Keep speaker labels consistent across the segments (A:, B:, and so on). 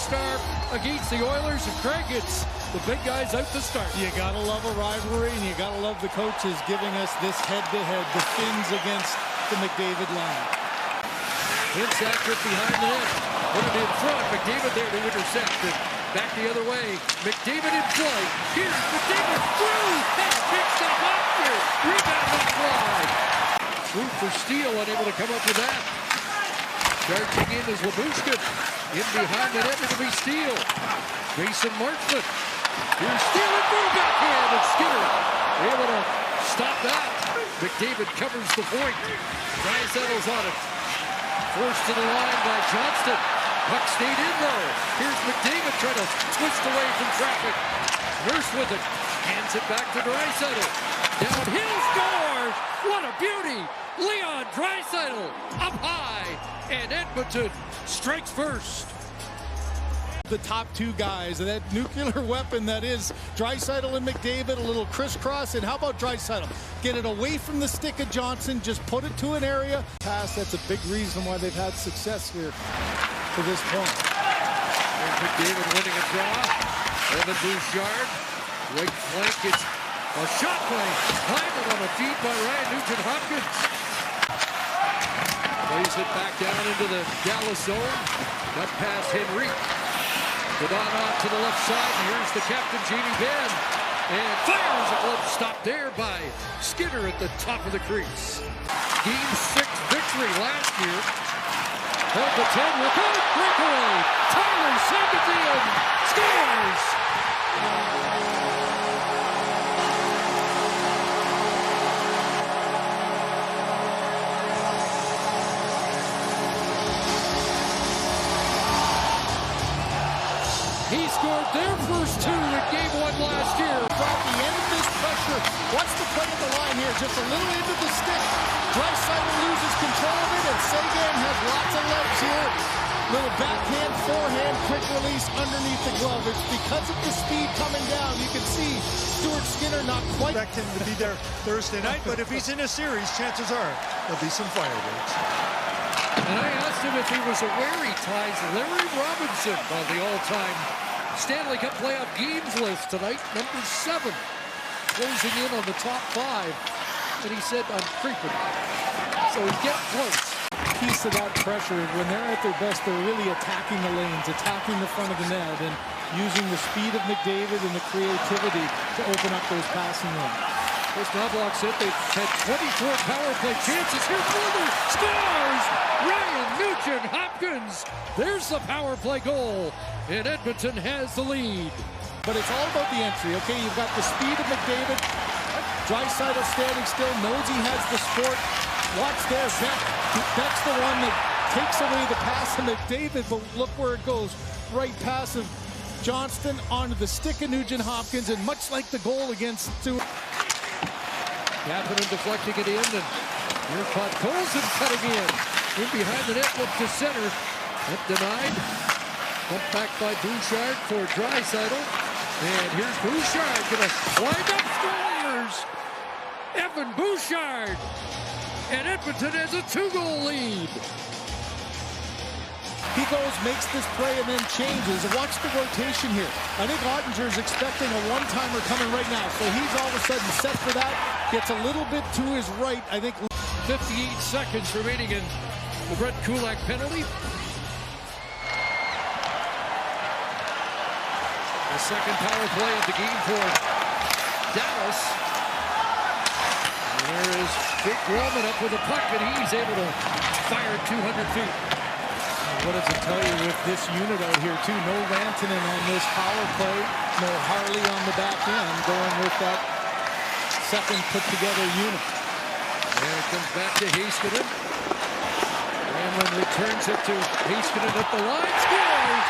A: star against the Oilers, and Craig, it's the big guys out to start.
B: You gotta love a rivalry, and you gotta love the coaches giving us this head-to-head, the Finns against the McDavid line.
A: Inside behind the net. Put it in front. McDavid there to intercept it. Back the other way. McDavid in flight. Here's McDavid through. And picks it up here. Rebound on fly. Through for Steele, unable to come up with that. Charging in is Labushkin. In behind the net, it'll be Steele. Mason Marchment. Here's Steele and through backhand. And Skinner able to stop that. McDavid covers the point. Draisaitl on it. Forced to the line by Johnston. Puck stayed in though. Here's McDavid trying to twist away from traffic. Nurse with it. Hands it back to Draisaitl. Downhill scores! What a beauty! Leon Draisaitl up high. And Edmonton strikes first.
B: The top two guys, and that nuclear weapon that is Draisaitl and McDavid, a little crisscross. And how about Draisaitl? Get it away from the stick of Johnson, just put it to an area. Pass, that's a big reason why they've had success here to this point.
A: There's McDavid winning a draw. Evan Bouchard, right flank, it's a shot play. Hyman on a feed by Ryan Nugent-Hopkins. Plays it back down into the Dallas zone. Cut past Henry. Put on to the left side, and here's the captain, Jamie Benn. And fires a glove stop there by Skinner at the top of the crease. Game 6 victory last year. Held the 10 with a breakaway. Tyler Sabathien scores! He scored their first 2 in Game 1 last year.
B: At the end of this pressure, what's the play of the line here? Just a little into the stick. Draisaitl loses control of it, and Seguin has lots of legs here. Little backhand, forehand, quick release underneath the glove. It's because of the speed coming down. You can see Stuart Skinner not quite.
C: Expect him to be there Thursday night, but if he's in a series, chances are there'll be some fireworks.
A: And I asked him if he was aware he ties Larry Robinson on the all-time Stanley Cup playoff games list tonight, number 7, closing in on the top 5. And he said, I'm creeping. So he's getting close.
B: Piece of that pressure, when they're at their best, they're really attacking the lanes, attacking the front of the net, and using the speed of McDavid and the creativity to open up those passing lanes.
A: As Knobloch said, they've had 24 power play chances. Here's Further, scores! Ryan Nugent-Hopkins. There's the power play goal, and Edmonton has the lead.
B: But it's all about the entry, okay? You've got the speed of McDavid. Draisaitl standing still, knows he has the sport. Watch there, Beck's the one that takes away the pass to McDavid, but look where it goes. Right pass of Johnston onto the stick of Nugent-Hopkins, and much like the goal against Stewart.
A: Kapanen deflecting it in, and here Podkolzin cutting in behind the net, look to center. Up denied. Up back by Bouchard for Draisaitl. And here's Bouchard gonna wind up, scores! Evan Bouchard! And Edmonton has a 2-goal lead.
B: He goes, makes this play, and then changes. And watch the rotation here. I think Ottinger's expecting a one-timer coming right now. So he's all of a sudden set for that. Gets a little bit to his right. I think
A: 58 seconds remaining in the Brett Kulak penalty. The second power play of the game for Dallas. And there is Jake Roman up with a puck, and he's able to fire 200 feet.
B: What does it tell you with this unit out here, too? No Rantanen on this power play. No Harley on the back end, going with that second put-together unit.
A: And it comes back to Heiskanen. Ramlin returns it to Heiskanen at the line. Scores!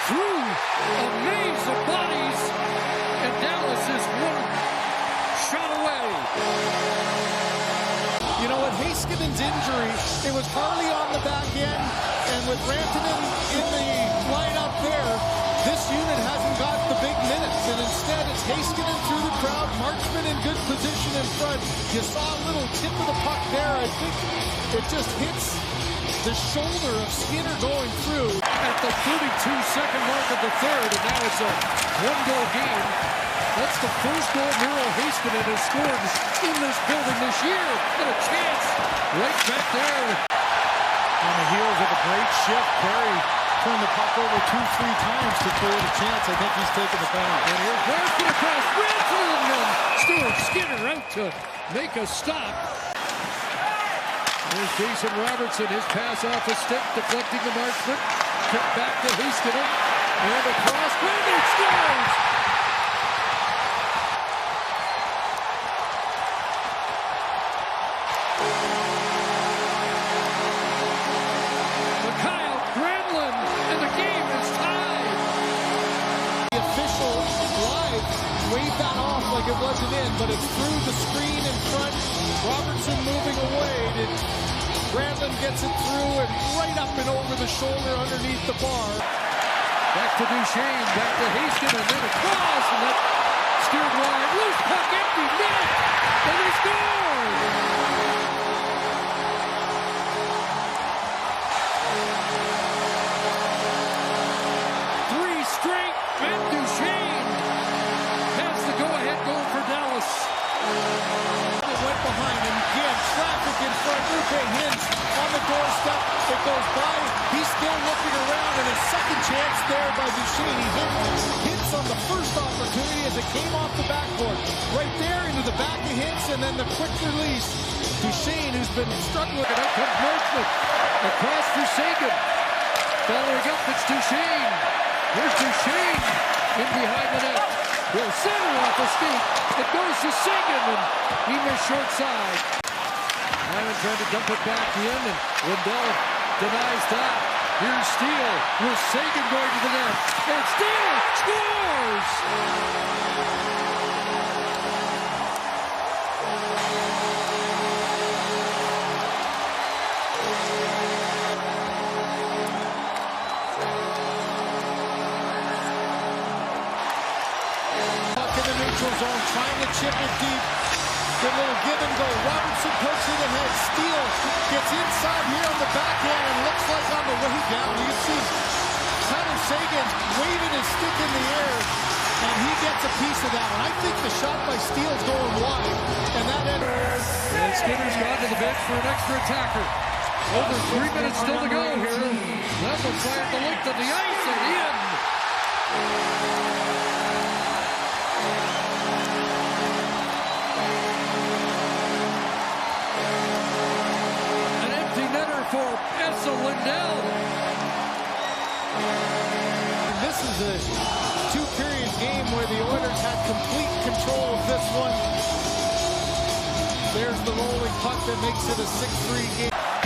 A: Through a maze of bodies. And Dallas is one shot away.
B: You know, with Heiskanen's injury, it was Harley on the back end. And with Rantanen in the lineup there, this unit hasn't got the big minutes. And instead, it's Heiskanen through the crowd, Marchment in good position in front. You saw a little tip of the puck there. I think it just hits the shoulder of Skinner going through.
A: at the 32-second mark of the third, and now it's a one-goal game. That's the first goal Miro Heiskanen has scored in this building this year. And a chance right back there.
B: On the heels of a great shift, Perry turned the puck over 2-3 times to create a chance. I think he's taking the penalty.
A: And here's Larson across Ranford, and Stuart Skinner out to make a stop. There's Jason Robertson, his pass off a stick, deflecting the marksman. Kick back to Heiskanen, and across, Randy scores! Mikhail Granlund, and the game is tied.
B: The official live waved that off like it wasn't in, but it's through the screen in front. Robertson moving away. Granlund gets it through and right up and over the shoulder underneath the bar.
A: Back to Duchesne, back to Heiskanen, and then across, and that steered wide. Loose puck, empty net, and he scores! Three straight, Matt Duchesne has the go-ahead goal for Dallas.
B: Went behind him again, traffic in front, Rupe Hintz on the doorstep, it goes by, he's still looking around, and a second chance there by Duchesne. He hits on the first opportunity as it came off the backboard, right there into the back of Hintz, and then the quick release. Duchesne, who's been struggling.
A: And out comes Marchman, across for Sagan, following up, it's Duchesne. Here's Duchesne, in behind the net. Will center off the skate. It goes to Sagan, and he missed short side. Allen trying to dump it back in, and Lindell denies that. Here's Steele with Sagan going to the net. And Steele scores!
B: Zone, trying to chip it deep. Good little give and go. Robertson puts it ahead. Steele gets inside here on the backhand and looks like on the way down. You see Tyler Sagan waving his stick in the air, and he gets a piece of that one. I think the shot by Steele's going wide, and that enters.
A: And Skinner's gone to the bench for an extra attacker. Over 3 minutes still to go here. That one fired the length of the ice and in. For Essa Lindell.
B: This is a two-period game where the Oilers had complete control of this one. There's the rolling puck that makes it a 6-3 game.